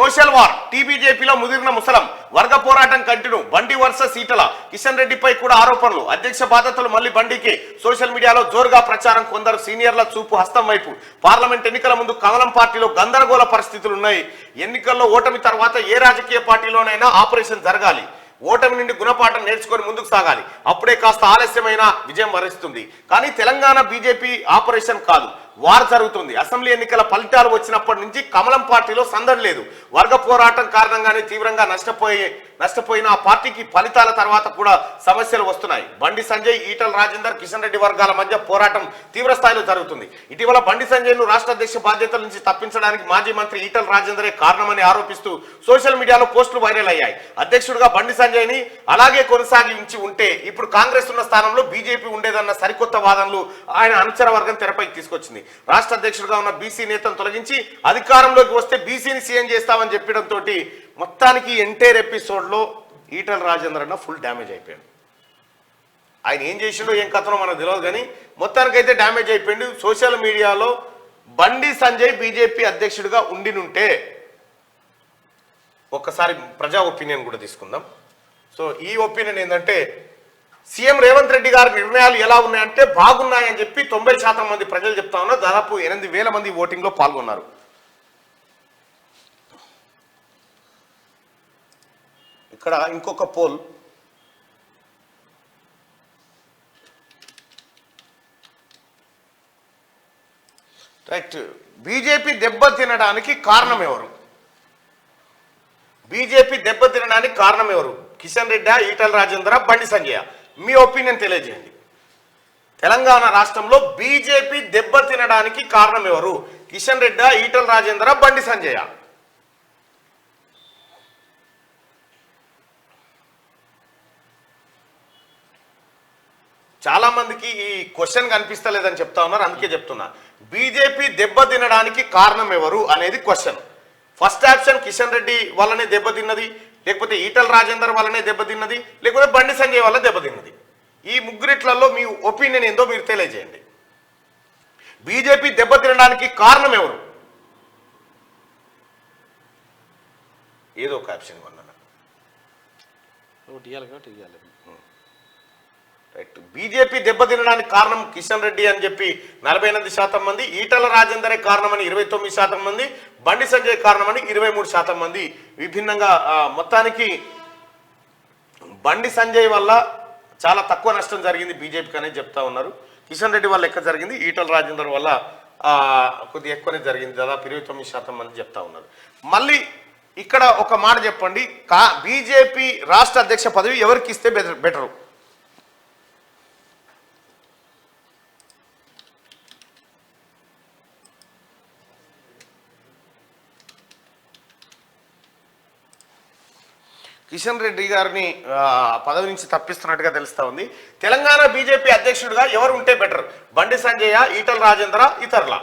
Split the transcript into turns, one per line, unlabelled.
social war టీబీజేపీలో ముదిరిన ముసలం వర్గ పోరాటం continue బండి వర్సెస్ ఈటల కిషన్ రెడ్డిపై కూడా ఆరోపణలు అధ్యక్ష బాధ్యతలు మళ్ళీ బండికి సోషల్ మీడియాలో జోరుగా ప్రచారం కొందరు సీనియర్ల చూపు హస్తం వైపు పార్లమెంట్ ఎన్నికల ముందు కమలం పార్టీలో గందరగోళ పరిస్థితులు ఉన్నాయి ఎన్నికల్లో ఓటమి తర్వాత ఏ రాజకీయ పార్టీలోనైనా ఆపరేషన్ జరగాలి ఓటమి నుండి గుణపాఠం నేర్చుకొని ముందుకు సాగాలి అప్పుడే కాస్త ఆలస్యమైన విజయం వరిస్తుంది కానీ తెలంగాణ బీజేపీ ఆపరేషన్ కాదు వార్ జరుగుతుంది అసెంబ్లీ ఎన్నికల ఫలితాలు వచ్చినప్పటి నుంచి కమలం పార్టీలో సందడి లేదు వర్గ పోరాటం కారణంగానే తీవ్రంగా నష్టపోయిన ఆ పార్టీకి ఫలితాల తర్వాత కూడా సమస్యలు వస్తున్నాయి బండి సంజయ్ ఈటల రాజేందర్ కిషన్ రెడ్డి వర్గాల మధ్య పోరాటం తీవ్ర స్థాయిలో జరుగుతుంది ఇటీవల బండి సంజయ్ను రాష్ట్ర అధ్యక్ష బాధ్యతల నుంచి తప్పించడానికి మాజీ మంత్రి ఈటల రాజేందరే కారణమని ఆరోపిస్తూ సోషల్ మీడియాలో పోస్టులు వైరల్ అయ్యాయి అధ్యక్షుడిగా బండి సంజయ్ని అలాగే కొనసాగించి ఉంటే ఇప్పుడు కాంగ్రెస్ ఉన్న స్థానంలో బీజేపీ ఉండేదన్న సరికొత్త వాదనలు ఆయన అనుచర వర్గం తెరపైకి తీసుకొచ్చింది రాష్ట్ర అధ్యక్షుడిగా ఉన్న బీసీ నేతను తొలగించి అధికారంలోకి వస్తే బీసీని సీఎం చేస్తామని చెప్పడంతో మొత్తానికి ఎంటైర్ ఎపిసోడ్ లో ఈటల రాజేందర్ అన్న ఫుల్ డ్యామేజ్ అయిపోయాడు ఆయన ఏం చేసిండో ఏం కథనో మనకు తెలియదు కానీ మొత్తానికైతే డ్యామేజ్ అయిపోయింది సోషల్ మీడియాలో బండి సంజయ్ బీజేపీ అధ్యక్షుడిగా ఉండినుంటే ఒక్కసారి ప్రజా ఒపీనియన్ కూడా తీసుకుందాం సో ఈ ఒపీనియన్ ఏంటంటే సీఎం రేవంత్ రెడ్డి గారి నిర్ణయాలు ఎలా ఉన్నాయంటే బాగున్నాయని చెప్పి 90% మంది ప్రజలు చెప్తా ఉన్నారు దాదాపు 8,000 మంది ఓటింగ్ లో పాల్గొన్నారు ఇక్కడ ఇంకొక పోల్ రైట్ బీజేపీ దెబ్బతినడానికి కారణం ఎవరు బీజేపీ దెబ్బతినడానికి కారణం ఎవరు కిషన్ రెడ్డి ఈటల రాజేందర్ బండి సంజయ్ మీ ఒపీనియన్ తెలియజేయండి తెలంగాణ రాష్ట్రంలో బీజేపీ దెబ్బతినడానికి కారణం ఎవరు కిషన్ రెడ్డి ఈటల రాజేందర్ బండి సంజయ్ చాలా మందికి ఈ క్వశ్చన్ కనిపిస్తలేదని చెప్తా ఉన్నారు అందుకే చెప్తున్నా బీజేపీ దెబ్బతినడానికి కారణం ఎవరు అనేది question first option Kishan Reddy వల్లనే దెబ్బతిన్నది లేకపోతే ఈటల రాజేందర్ వల్లనే దెబ్బతిన్నది లేకపోతే బండి సంజయ్ వల్ల దెబ్బతిన్నది ఈ ముగ్గురిట్లలో మీ ఒపీనియన్ ఏందో మీరు తెలియజేయండి బీజేపీ దెబ్బతినడానికి కారణం ఎవరు ఏదో ఒక ఆప్షన్ ఇవ్వండి రైట్ బీజేపీ దెబ్బతినడానికి కారణం కిషన్ రెడ్డి అని చెప్పి 48% మంది ఈటల రాజేందరే కారణమని 29% మంది బండి సంజయ్ కారణమని 23% మంది విభిన్నంగా మొత్తానికి బండి సంజయ్ వల్ల చాలా తక్కువ నష్టం జరిగింది బీజేపీకి అనేది చెప్తా ఉన్నారు కిషన్ రెడ్డి వల్ల ఎక్కువ జరిగింది ఈటల రాజేందర్ వల్ల కొద్దిగా ఎక్కువనే జరిగింది దాదాపు 29% మంది చెప్తా ఉన్నారు మళ్ళీ ఇక్కడ ఒక మాట చెప్పండి బీజేపీ రాష్ట్ర అధ్యక్ష పదవి ఎవరికి ఇస్తే బెటరు కిషన్ రెడ్డి గారిని పదవి నుంచి తప్పిస్తున్నట్టుగా తెలుస్తా ఉంది తెలంగాణ బీజేపీ అధ్యక్షుడిగా ఎవరు ఉంటే బెటర్ బండి సంజయ్ ఈటల రాజేందర్ ఇతరుల